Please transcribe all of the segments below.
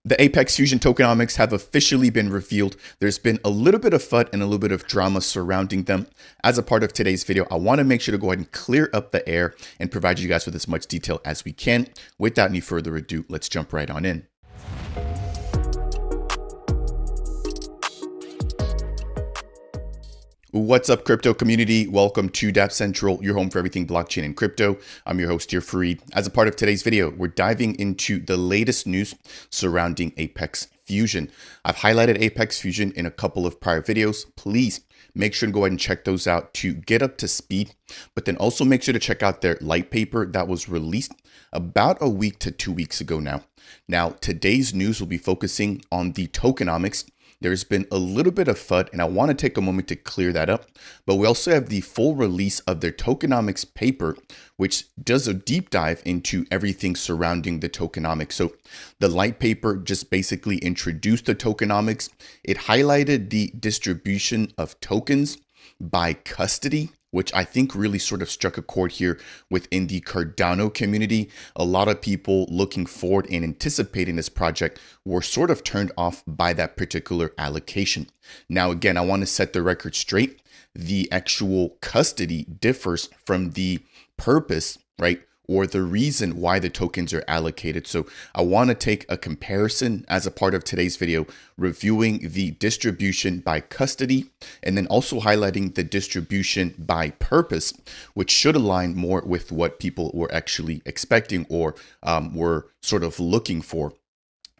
The Apex Fusion tokenomics have officially been revealed. There's been a little bit of FUD and a little bit of drama surrounding them. As a part of today's video, I want to make sure to go ahead and clear up the air and provide you guys with as much detail as we can. Without any further ado, let's jump right on in. What's up, crypto community? Welcome to Dapp Central, your home for everything blockchain and crypto. I'm your host here, Fareed. As a part of today's video, we're diving into the latest news surrounding Apex Fusion. I've highlighted Apex Fusion in a couple of prior videos. Please make sure to go ahead and check those out to get up to speed, but then also make sure to check out their Litepaper that was released about a week to 2 weeks ago now. Now, today's news will be focusing on the tokenomics. There's been a little bit of FUD, and I want to take a moment to clear that up. But we also have the full release of their tokenomics paper, which does a deep dive into everything surrounding the tokenomics. So the light paper just basically introduced the tokenomics. It highlighted the distribution of tokens by custody, which I think really sort of struck a chord here within the Cardano community. A lot of people looking forward and anticipating this project were sort of turned off by that particular allocation. Now, again, I want to set the record straight. The actual custody differs from the purpose, right? Or the reason why the tokens are allocated. So I want to take a comparison as a part of today's video, reviewing the distribution by custody, and then also highlighting the distribution by purpose, which should align more with what people were actually expecting or were sort of looking for.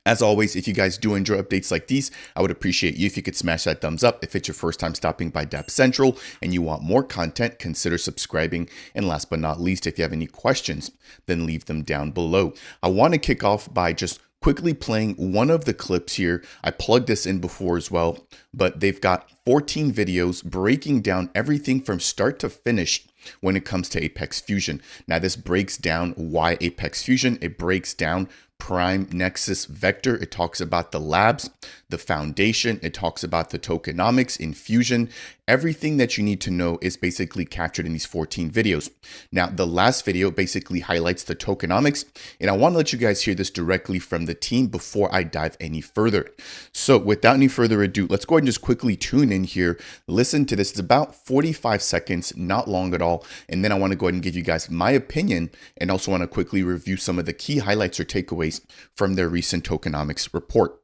As always, if you guys do enjoy updates like these, I would appreciate you if you could smash that thumbs up. If it's your first time stopping by Dapp Central and you want more content, consider subscribing. And last but not least, if you have any questions, then leave them down below. I want to kick off by just quickly playing one of the clips here. I plugged this in before as well, but they've got 14 videos breaking down everything from start to finish when it comes to Apex Fusion. Now, this breaks down why Apex Fusion. It breaks down Prime Nexus Vector. It talks about the labs, the foundation. It talks about the tokenomics in Fusion. Everything that you need to know is basically captured in these 14 videos. Now, the last video basically highlights the tokenomics, and I want to let you guys hear this directly from the team before I dive any further. So without any further ado, let's go ahead and just quickly tune in here. Listen to this. It's about 45 seconds, not long at all. And then I want to go ahead and give you guys my opinion, and also want to quickly review some of the key highlights or takeaways from their recent tokenomics report.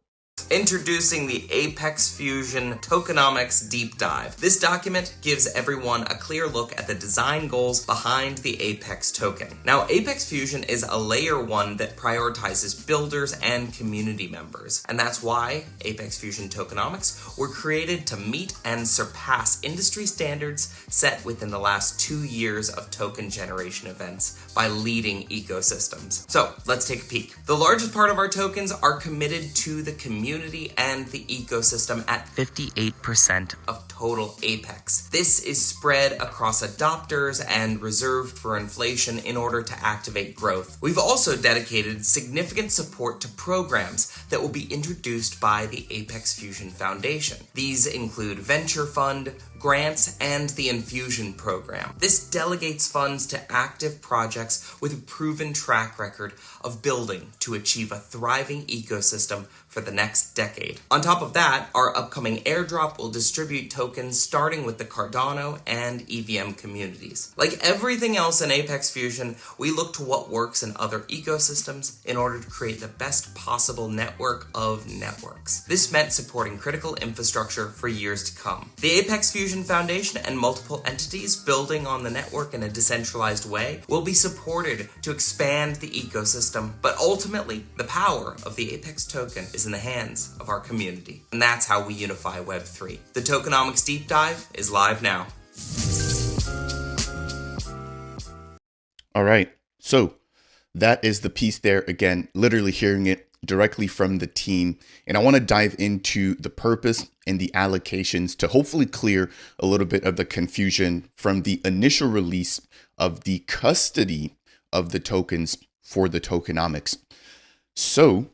Introducing the Apex Fusion Tokenomics Deep Dive. This document gives everyone a clear look at the design goals behind the Apex token. Now, Apex Fusion is a layer 1 that prioritizes builders and community members, and that's why Apex Fusion Tokenomics were created to meet and surpass industry standards set within the last 2 years of token generation events by leading ecosystems. So let's take a peek. The largest part of our tokens are committed to the community and the ecosystem at 58% of total Apex. This is spread across adopters and reserved for inflation in order to activate growth. We've also dedicated significant support to programs that will be introduced by the Apex Fusion Foundation. These include Venture Fund, grants, and the Infusion program. This delegates funds to active projects with a proven track record of building to achieve a thriving ecosystem for the next decade. On top of that, our upcoming Airdrop will distribute tokens starting with the Cardano and EVM communities. Like everything else in Apex Fusion, we look to what works in other ecosystems in order to create the best possible network of networks. This meant supporting critical infrastructure for years to come. The Apex Fusion Foundation and multiple entities building on the network in a decentralized way will be supported to expand the ecosystem, but ultimately, the power of the Apex token is in the hands of our community. And that's how we unify Web3. The Tokenomics Deep Dive is live now. All right, so that is the piece there. Again, literally hearing it directly from the team. And I want to dive into the purpose and the allocations to hopefully clear a little bit of the confusion from the initial release of the custody of the tokens for the tokenomics. So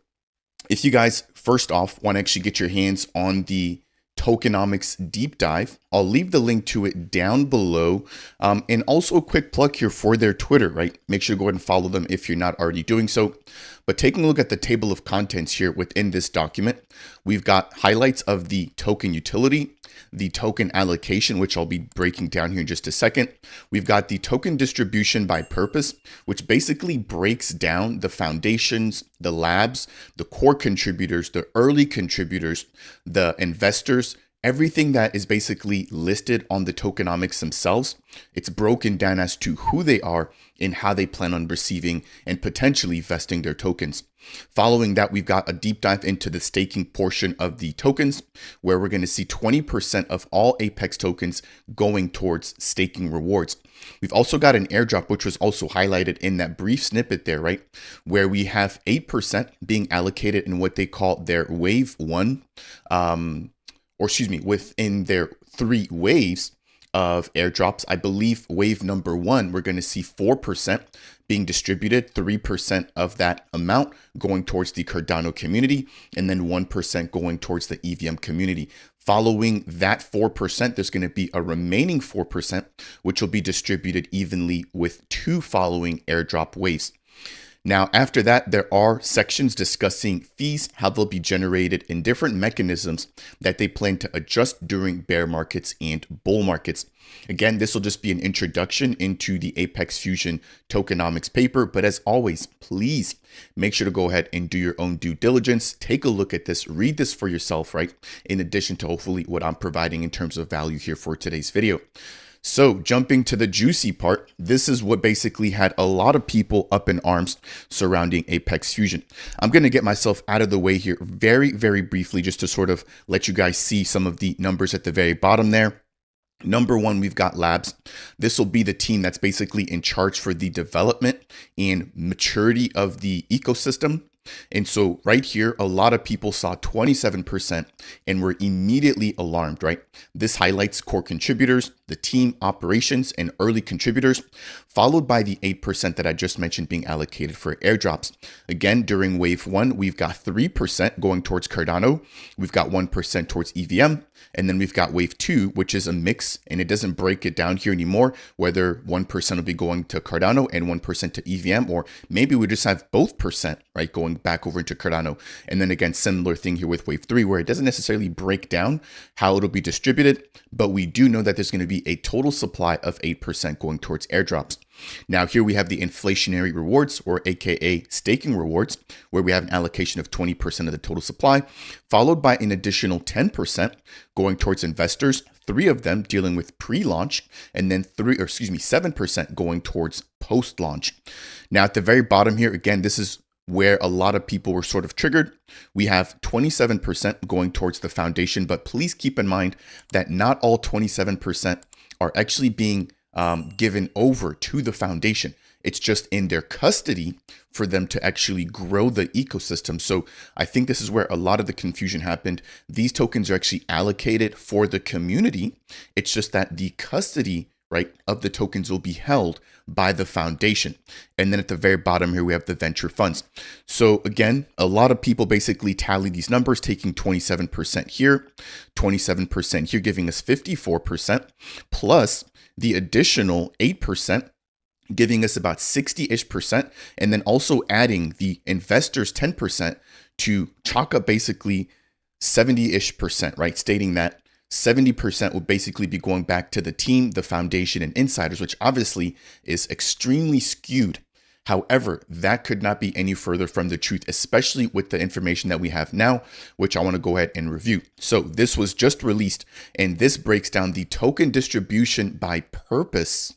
if you guys first off want to actually get your hands on the tokenomics deep dive, I'll leave the link to it down below. And also a quick plug here for their Twitter, right? Make sure to go ahead and follow them if you're not already doing so. But taking a look at the table of contents here within this document, we've got highlights of the token utility, the token allocation, which I'll be breaking down here in just a second. We've got the token distribution by purpose, which basically breaks down the foundations, the labs, the core contributors, the early contributors, the investors, everything that is basically listed on the tokenomics themselves. It's broken down as to who they are and how they plan on receiving and potentially vesting their tokens. Following that, we've got a deep dive into the staking portion of the tokens, where we're going to see 20% of all Apex tokens going towards staking rewards. We've also got an airdrop, which was also highlighted in that brief snippet there, right? Where we have 8% being allocated in what they call their wave one, within their 3 waves of airdrops. I believe wave number 1, we're going to see 4% being distributed, 3% of that amount going towards the Cardano community, and then 1% going towards the EVM community. Following that 4%, there's going to be a remaining 4%, which will be distributed evenly with 2 following airdrop waves. Now, after that, there are sections discussing fees, how they'll be generated, and different mechanisms that they plan to adjust during bear markets and bull markets. Again, this will just be an introduction into the Apex Fusion tokenomics paper. But as always, please make sure to go ahead and do your own due diligence. Take a look at this, read this for yourself, right? In addition to hopefully what I'm providing in terms of value here for today's video. So jumping to the juicy part, this is what basically had a lot of people up in arms surrounding Apex Fusion. I'm going to get myself out of the way here very, very briefly, just to sort of let you guys see some of the numbers at the very bottom there. Number 1, we've got labs. This will be the team that's basically in charge for the development and maturity of the ecosystem. And so right here, a lot of people saw 27% and were immediately alarmed, right? This highlights core contributors, the team operations, and early contributors, followed by the 8% that I just mentioned being allocated for airdrops. Again, during wave 1, we've got 3% going towards Cardano. We've got 1% towards EVM. And then we've got wave 2, which is a mix, and it doesn't break it down here anymore, whether 1% will be going to Cardano and 1% to EVM, or maybe we just have both percent, right, going back over into Cardano. And then again, similar thing here with wave 3, where it doesn't necessarily break down how it'll be distributed, but we do know that there's going to be a total supply of 8% going towards airdrops. Now here we have the inflationary rewards, or AKA staking rewards, where we have an allocation of 20% of the total supply, followed by an additional 10% going towards investors, 3 of them dealing with pre-launch, and then 7% going towards post-launch. Now at the very bottom here, again, this is where a lot of people were sort of triggered. We have 27% going towards the foundation, but please keep in mind that not all 27% are actually being given over to the foundation. It's just in their custody for them to actually grow the ecosystem. So I think this is where a lot of the confusion happened. These tokens are actually allocated for the community. It's just that the custody, right, of the tokens will be held by the foundation. And then at the very bottom here, we have the venture funds. So again, a lot of people basically tally these numbers, taking 27% here, 27% here, giving us 54%, plus the additional 8%, giving us about 60-ish%, and then also adding the investors 10% to chalk up basically 70-ish%, right? Stating that 70% will basically be going back to the team, the foundation, and insiders, which obviously is extremely skewed. However, that could not be any further from the truth, especially with the information that we have now, which I want to go ahead and review. So this was just released, and this breaks down the token distribution by purpose.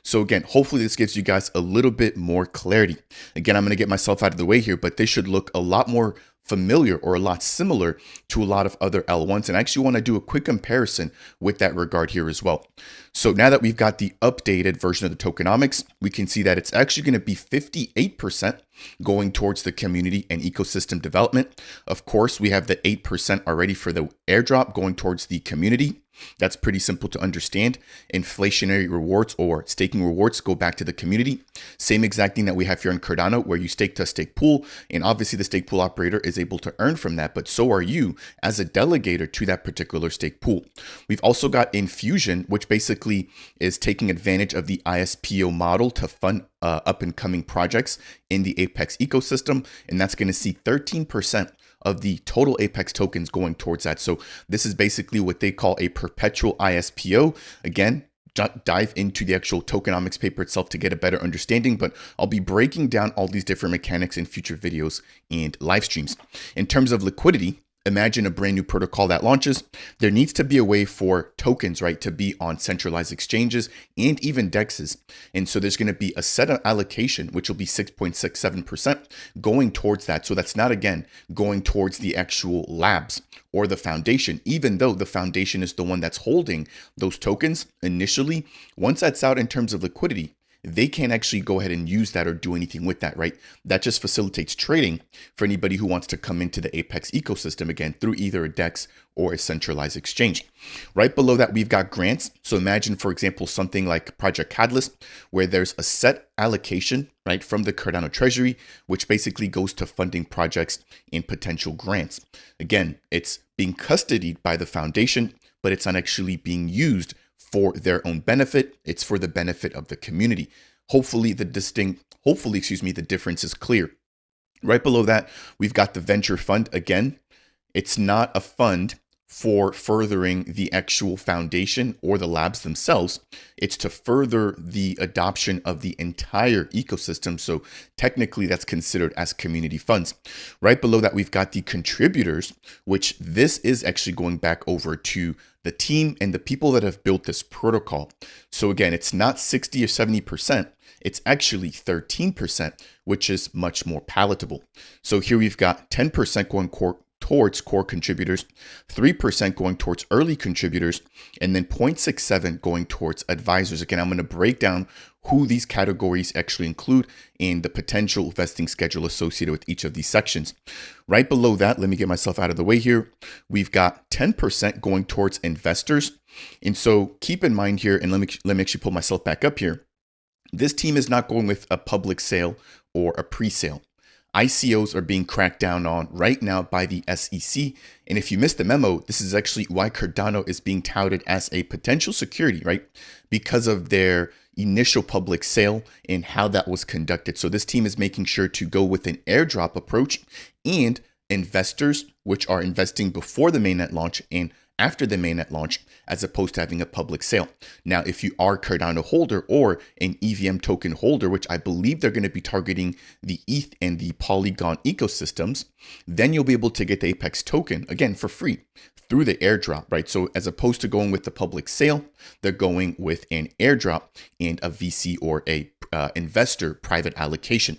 So again, hopefully this gives you guys a little bit more clarity. Again, I'm going to get myself out of the way here, but this should look a lot more familiar or a lot similar to a lot of other L1s. And I actually want to do a quick comparison with that regard here as well. So now that we've got the updated version of the tokenomics, we can see that it's actually going to be 58% going towards the community and ecosystem development. Of course, we have the 8% already for the airdrop going towards the community. That's pretty simple to understand. Inflationary rewards or staking rewards go back to the community. Same exact thing that we have here in Cardano, where you stake to a stake pool, and obviously the stake pool operator is able to earn from that, but so are you as a delegator to that particular stake pool. We've also got Infusion, which basically is taking advantage of the ISPO model to fund up and coming projects in the Apex ecosystem, and that's going to see 13% of the total Apex tokens going towards that. So this is basically what they call a perpetual ISPO. Again, dive into the actual tokenomics paper itself to get a better understanding, but I'll be breaking down all these different mechanics in future videos and live streams. In terms of liquidity, imagine a brand new protocol that launches. There needs to be a way for tokens, right, to be on centralized exchanges and even DEXs. And so there's going to be a set of allocation, which will be 6.67% going towards that. So that's not, again, going towards the actual labs or the foundation, even though the foundation is the one that's holding those tokens initially. Once that's out in terms of liquidity, they can't actually go ahead and use that or do anything with that, right? That just facilitates trading for anybody who wants to come into the Apex ecosystem, again, through either a DEX or a centralized exchange. Right below that, we've got grants. So imagine, for example, something like Project Catalyst, where there's a set allocation, right, from the Cardano treasury, which basically goes to funding projects and potential grants. Again, it's being custodied by the foundation, but it's not actually being used for their own benefit. It's for the benefit of the community. Hopefully the difference is clear. Right below that, we've got the venture fund. Again, it's not a fund for furthering the actual foundation or the labs themselves. It's to further the adoption of the entire ecosystem. So technically that's considered as community funds. Right below that, we've got the contributors, which this is actually going back over to the team and the people that have built this protocol. So again, it's not 60 or 70%. It's actually 13%, which is much more palatable. So here we've got 10% going towards core contributors, 3% going towards early contributors, and then 0.67 going towards advisors. Again, I'm going to break down who these categories actually include and the potential vesting schedule associated with each of these sections. Right below that, let me get myself out of the way here. We've got 10% going towards investors. And so keep in mind here, and let me actually pull myself back up here. This team is not going with a public sale or a pre-sale. ICOs are being cracked down on right now by the SEC. And if you missed the memo, this is actually why Cardano is being touted as a potential security, right? Because of their initial public sale and how that was conducted. So this team is making sure to go with an airdrop approach, and investors, which are investing before the mainnet launch and after the mainnet launch, as opposed to having a public sale. Now, if you are a Cardano holder or an EVM token holder, which I believe they're going to be targeting the ETH and the Polygon ecosystems, then you'll be able to get the Apex token, again, for free through the airdrop, right? So as opposed to going with the public sale, they're going with an airdrop and a VC or a investor private allocation.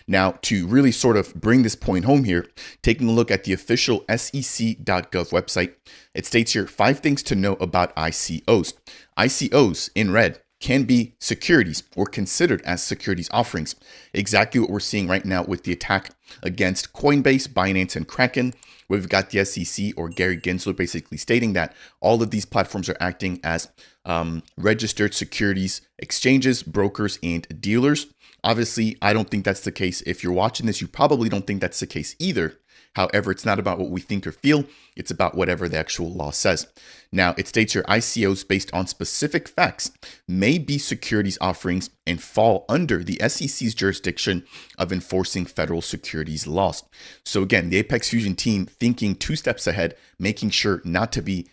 Now, to really sort of bring this point home here, taking a look at the official sec.gov website, it states here 5 things to know about ICOs. ICOs in red can be securities or considered as securities offerings. Exactly what we're seeing right now with the attack against Coinbase, Binance, and Kraken. We've got the SEC or Gary Gensler basically stating that all of these platforms are acting as registered securities exchanges, brokers, and dealers. Obviously, I don't think that's the case. If you're watching this, you probably don't think that's the case either. However, it's not about what we think or feel. It's about whatever the actual law says. Now, it states your ICOs based on specific facts may be securities offerings and fall under the SEC's jurisdiction of enforcing federal securities laws. So again, the Apex Fusion team thinking 2 steps ahead, making sure not to be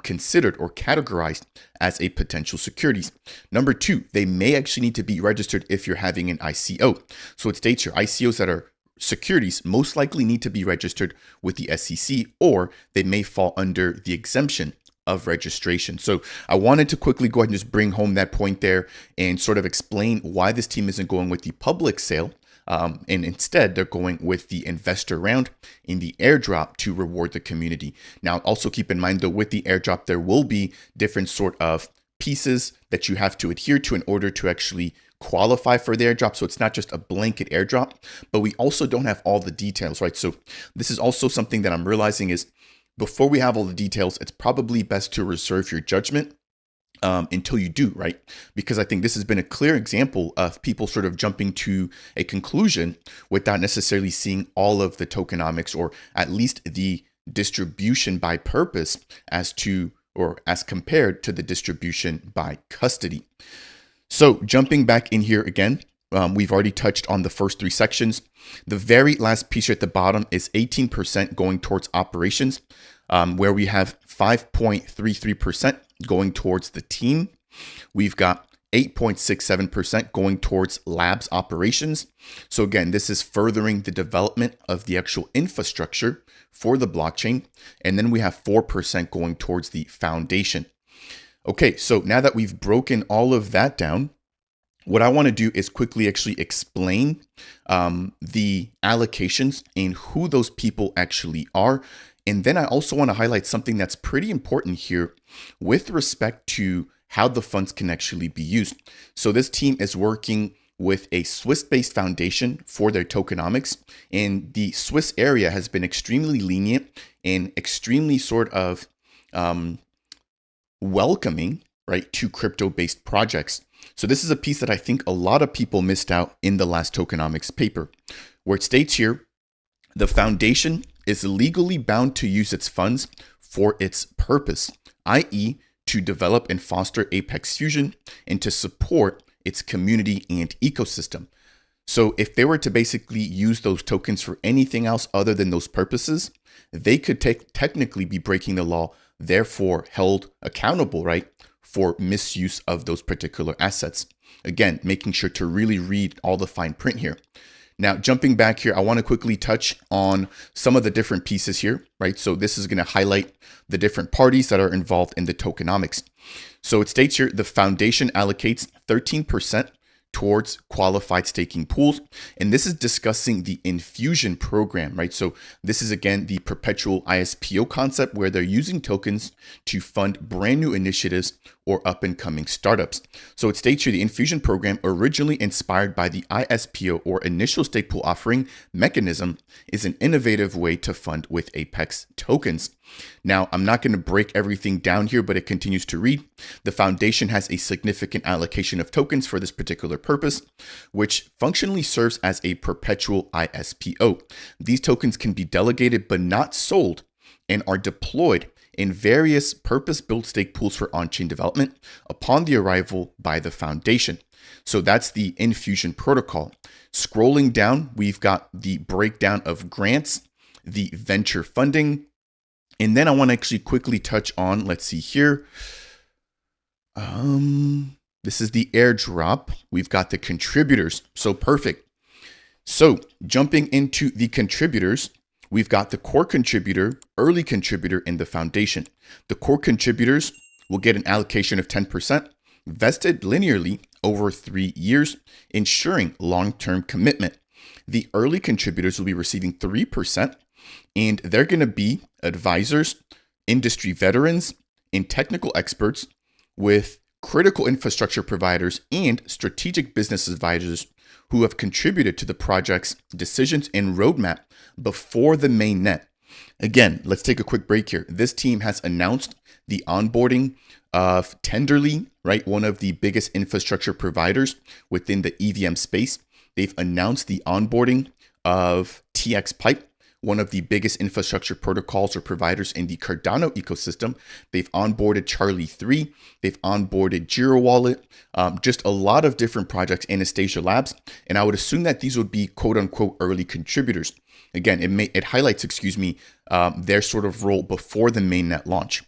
considered or categorized as a potential securities. Number 2, they may actually need to be registered if you're having an ICO. So it states your ICOs that are securities most likely need to be registered with the SEC, or they may fall under the exemption of registration. So I wanted to quickly go ahead and just bring home that point there and sort of explain why this team isn't going with the public sale. And instead, they're going with the investor round in the airdrop to reward the community. Now, also keep in mind, though, with the airdrop, there will be different sort of pieces that you have to adhere to in order to actually qualify for the airdrop. So it's not just a blanket airdrop, but we also don't have all the details, right? So this is also something that I'm realizing is before we have all the details, it's probably best to reserve your judgment until you do, right? Because I think this has been a clear example of people sort of jumping to a conclusion without necessarily seeing all of the tokenomics, or at least the distribution by purpose as to, or as compared to the distribution by custody. So jumping back in here again, we've already touched on the first three sections. The very last piece here at the bottom is 18% going towards operations, where we have 5.33% going towards the team. We've got 8.67% going towards labs operations. So again, this is furthering the development of the actual infrastructure for the blockchain. And then we have 4% going towards the foundation. Okay, so now that we've broken all of that down, what I want to do is quickly actually explain the allocations and who those people actually are. And then I also want to highlight something that's pretty important here with respect to how the funds can actually be used. So this team is working with a Swiss-based foundation for their tokenomics, and the Swiss area has been extremely lenient and extremely sort of welcoming, right, to crypto-based projects. So this is a piece that I think a lot of people missed out in the last tokenomics paper, where it states here, the foundation is legally bound to use its funds for its purpose, i.e. to develop and foster Apex Fusion and to support its community and ecosystem. So if they were to basically use those tokens for anything else other than those purposes, they could technically be breaking the law, therefore held accountable, right, for misuse of those particular assets. Again, making sure to really read all the fine print here. Now, jumping back here, I want to quickly touch on some of the different pieces here, right? So this is going to highlight the different parties that are involved in the tokenomics. So it states here, the foundation allocates 13% towards qualified staking pools. And this is discussing the infusion program, right? So this is, again, the perpetual ISPO concept where they're using tokens to fund brand new initiatives or up and coming startups. So it states here the infusion program, originally inspired by the ISPO or initial stake pool offering mechanism, is an innovative way to fund with Apex tokens. Now, I'm not going to break everything down here, but it continues to read. The foundation has a significant allocation of tokens for this particular purpose, which functionally serves as a perpetual ISPO. These tokens can be delegated but not sold and are deployed in various purpose-built stake pools for on-chain development upon the arrival by the foundation. So that's the infusion protocol. Scrolling down, we've got the breakdown of grants, the venture funding, and then I want to actually quickly touch on, let's see here. This is the airdrop. We've got the contributors. So perfect. So jumping into the contributors, we've got the core contributor, early contributor, and the foundation. The core contributors will get an allocation of 10%, vested linearly over 3 years, ensuring long-term commitment. The early contributors will be receiving 3%, and they're going to be advisors, industry veterans, and technical experts with critical infrastructure providers and strategic business advisors who have contributed to the project's decisions and roadmap before the main net. Again, let's take a quick break here. This team has announced the onboarding of Tenderly, right? One of the biggest infrastructure providers within the EVM space. They've announced the onboarding of TX Pipe, one of the biggest infrastructure protocols or providers in the Cardano ecosystem. They've onboarded Charlie 3. They've onboarded Jira Wallet, just a lot of different projects, Anastasia Labs. And I would assume that these would be quote unquote early contributors. Again, it highlights, their sort of role before the mainnet launch.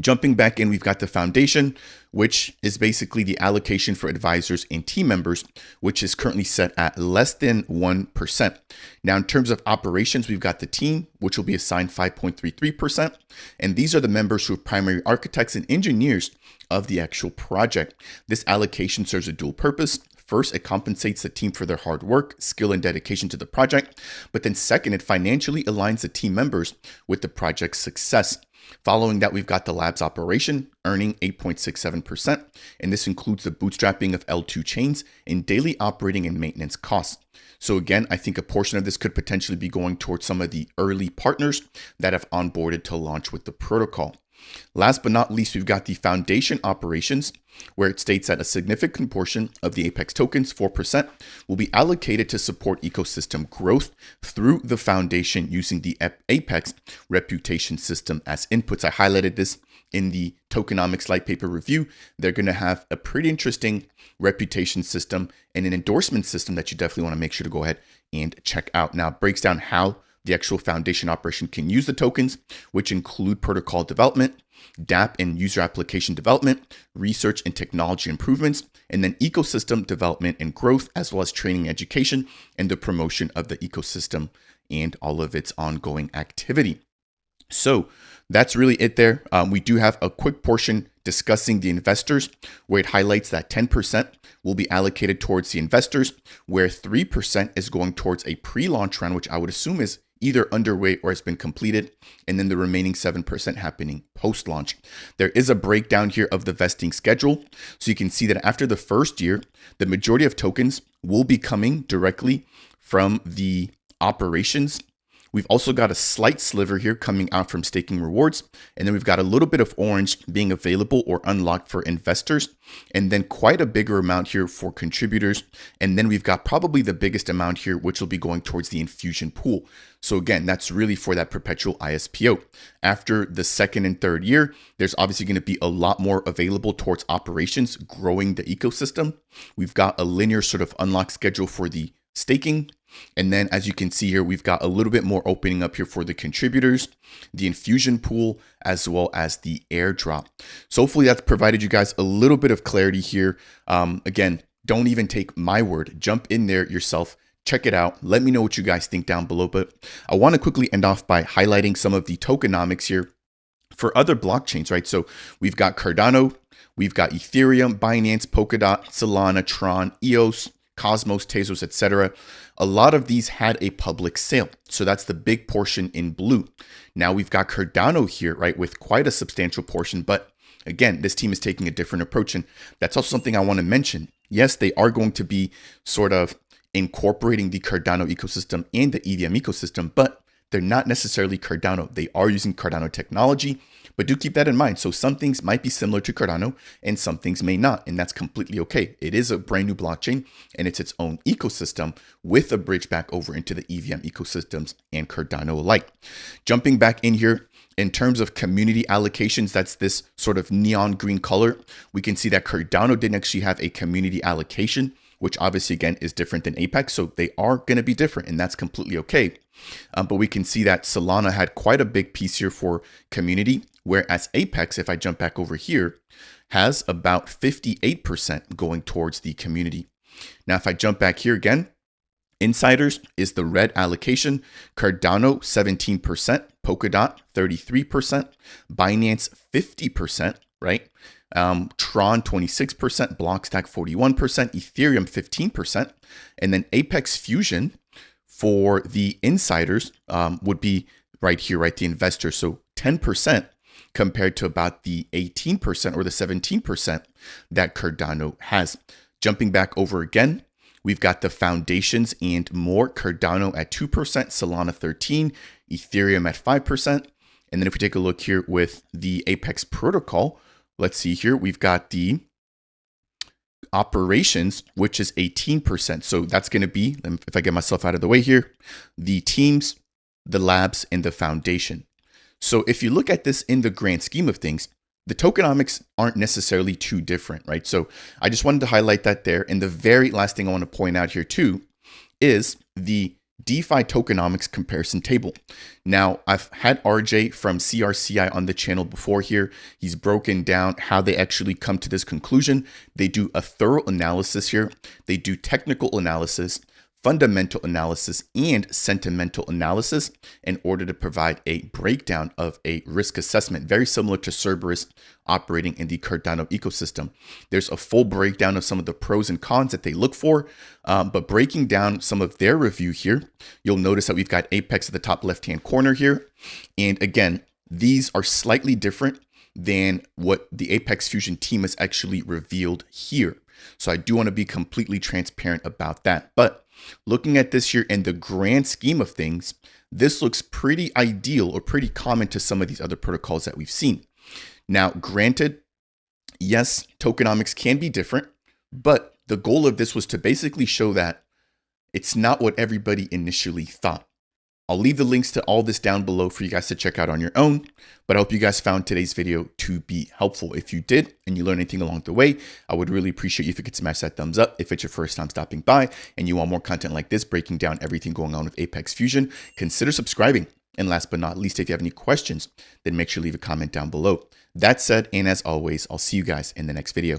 Jumping back in, we've got the foundation, which is basically the allocation for advisors and team members, which is currently set at less than 1%. Now, in terms of operations, we've got the team, which will be assigned 5.33%. And these are the members who are primary architects and engineers of the actual project. This allocation serves a dual purpose. First, it compensates the team for their hard work, skill, and dedication to the project. But then second, it financially aligns the team members with the project's success. Following that, we've got the labs operation earning 8.67%, and this includes the bootstrapping of L2 chains and daily operating and maintenance costs. So again, I think a portion of this could potentially be going towards some of the early partners that have onboarded to launch with the protocol. Last but not least, we've got the foundation operations, where it states that a significant portion of the Apex tokens, 4%, will be allocated to support ecosystem growth through the foundation using the Apex reputation system as inputs. I highlighted this in the Tokenomics Litepaper review. They're going to have a pretty interesting reputation system and an endorsement system that you definitely want to make sure to go ahead and check out. Now, it breaks down how the actual foundation operation can use the tokens, which include protocol development, Dapp and user application development, research and technology improvements, and then ecosystem development and growth, as well as training, education, and the promotion of the ecosystem and all of its ongoing activity. So that's really it there. We do have a quick portion discussing the investors, where it highlights that 10% will be allocated towards the investors, where 3% is going towards a pre-launch round, which I would assume is either underway or has been completed, and then the remaining 7% happening post-launch. There is a breakdown here of the vesting schedule. So you can see that after the first year, the majority of tokens will be coming directly from the operations. We've also got a slight sliver here coming out from staking rewards. And then we've got a little bit of orange being available or unlocked for investors. And then quite a bigger amount here for contributors. And then we've got probably the biggest amount here, which will be going towards the infusion pool. So again, that's really for that perpetual ISPO. After the second and third year, there's obviously going to be a lot more available towards operations, growing the ecosystem. We've got a linear sort of unlock schedule for the staking. And then as you can see here, we've got a little bit more opening up here for the contributors, the infusion pool, as well as the airdrop. So hopefully that's provided you guys a little bit of clarity here. Again, don't even take my word, jump in there yourself, check it out. Let me know what you guys think down below. But I want to quickly end off by highlighting some of the tokenomics here for other blockchains, right? So we've got Cardano, we've got Ethereum, Binance, Polkadot, Solana, Tron, EOS, Cosmos, Tezos, etc. A lot of these had a public sale. So that's the big portion in blue. Now we've got Cardano here, right, with quite a substantial portion. But again, this team is taking a different approach. And that's also something I want to mention. Yes, they are going to be sort of incorporating the Cardano ecosystem and the EVM ecosystem, but they're not necessarily Cardano. They are using Cardano technology, but do keep that in mind. So some things might be similar to Cardano and some things may not, and that's completely okay. It is a brand new blockchain and it's its own ecosystem with a bridge back over into the EVM ecosystems and Cardano alike. Jumping back in here, in terms of community allocations, that's this sort of neon green color. We can see that Cardano didn't actually have a community allocation, which obviously, again, is different than Apex. So they are going to be different, and that's completely okay. But we can see that Solana had quite a big piece here for community, whereas Apex, if I jump back over here, has about 58% going towards the community. Now, if I jump back here again, insiders is the red allocation. Cardano, 17%, Polkadot, 33%, Binance, 50%, right? Tron, 26%, Blockstack, 41%, Ethereum, 15%, and then Apex Fusion for the insiders would be right here, right? The investors. So 10% compared to about the 18% or the 17% that Cardano has. Jumping back over again, we've got the foundations and more. Cardano at 2%, Solana 13%, Ethereum at 5%. And then if we take a look here with the Apex protocol, let's see here, we've got the operations, which is 18%. So that's going to be, if I get myself out of the way here, the teams, the labs, and the foundation. So if you look at this in the grand scheme of things, the tokenomics aren't necessarily too different, right? So I just wanted to highlight that there. And the very last thing I want to point out here too is the DeFi Tokenomics Comparison table. Now, I've had RJ from CRCI on the channel before here. He's broken down how they actually come to this conclusion. They do a thorough analysis here. They do technical analysis, fundamental analysis, and sentimental analysis in order to provide a breakdown of a risk assessment, very similar to Cerberus operating in the Cardano ecosystem. There's a full breakdown of some of the pros and cons that they look for, but breaking down some of their review here, you'll notice that we've got Apex at the top left-hand corner here. And again, these are slightly different than what the Apex Fusion team has actually revealed here. So I do want to be completely transparent about that. But looking at this here in the grand scheme of things, this looks pretty ideal or pretty common to some of these other protocols that we've seen. Now, granted, yes, tokenomics can be different, but the goal of this was to basically show that it's not what everybody initially thought. I'll leave the links to all this down below for you guys to check out on your own, but I hope you guys found today's video to be helpful. If you did and you learned anything along the way, I would really appreciate you if you could smash that thumbs up. If it's your first time stopping by and you want more content like this, breaking down everything going on with Apex Fusion, consider subscribing. And last but not least, if you have any questions, then make sure to leave a comment down below. That said, and as always, I'll see you guys in the next video.